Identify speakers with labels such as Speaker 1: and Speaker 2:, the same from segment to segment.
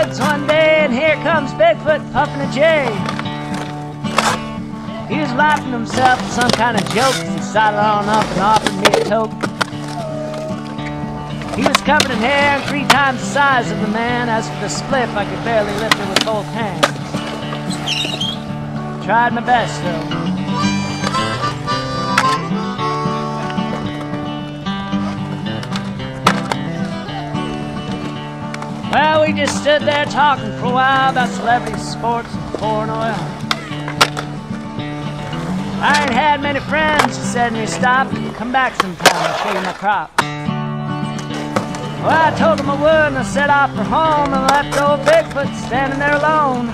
Speaker 1: woods one day, and here comes Bigfoot puffing a J. He was laughing to himself at some kind of joke as he sidled on up and offered me a toke. He was covered in hair and 3 times the size of the man. As for the spliff, I could barely lift it with both hands. Tried my best, though. Well, we just stood there talking for a while about celebrities, sports, and foreign oil. I ain't had many friends, he said, and he stopped. Come back sometime, I'll show you my crop. Well, I told him I would, and I set off for home, and left old Bigfoot standing there alone.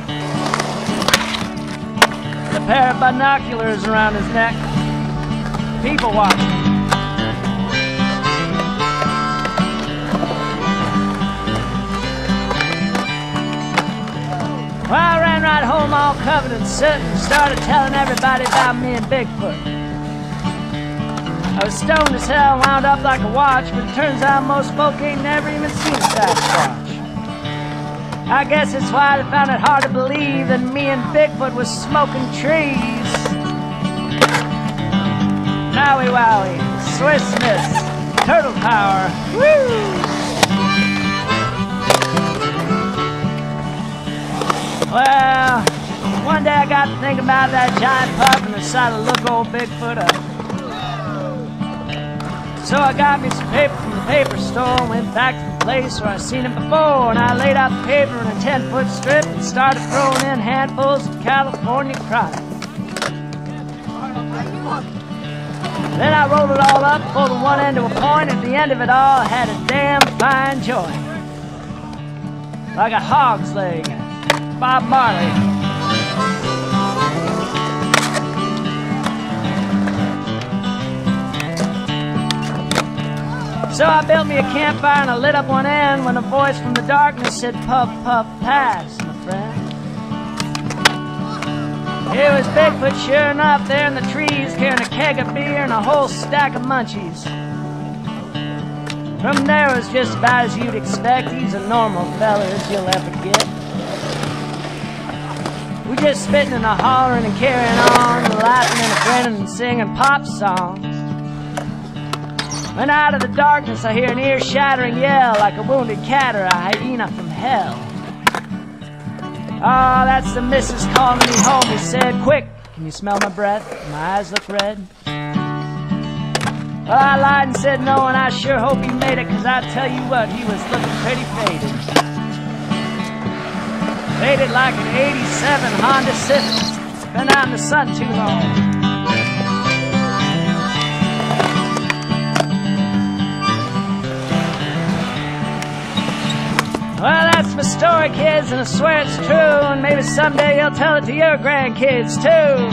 Speaker 1: With a pair of binoculars around his neck. People watching. Well, I ran right home all covered in soot and started telling everybody about me and Bigfoot. I was stoned as hell, wound up like a watch, but it turns out most folk ain't never even seen a Sasquatch. I guess it's why they found it hard to believe that me and Bigfoot was smoking trees. Maui wowie, Swiss miss, turtle power, woo! Well, one day I got to think about that giant pup and decided to look old Bigfoot up. So I got me some paper from the paper store and went back to the place where I seen it before, and I laid out the paper in a 10-foot strip and started throwing in handfuls of California crime. Then I rolled it all up, folded one end to a point, and at the end of it all I had a damn fine joint. Like a hog's leg. Bob Marley. So I built me a campfire and I lit up one end when a voice from the darkness said, "Puff, puff, pass, my friend." It was Bigfoot sure enough there in the trees, carrying a keg of beer and a whole stack of munchies. From there it was just about as you'd expect. He's a normal fella as you'll ever get. We just spitting and hollering and carrying on, and laughing and grinning and singing pop songs. When out of the darkness I hear an ear-shattering yell, like a wounded cat or a hyena from hell. Oh, that's the missus calling me home. He said, "Quick, can you smell my breath? My eyes look red." Well, I lied and said no, and I sure hope he made it, 'cause I tell you what, he was looking pretty faded. Faded like an 87 Honda Civic. Been out in the sun too long. Well, that's my story, kids, and I swear it's true, and maybe someday you'll tell it to your grandkids, too.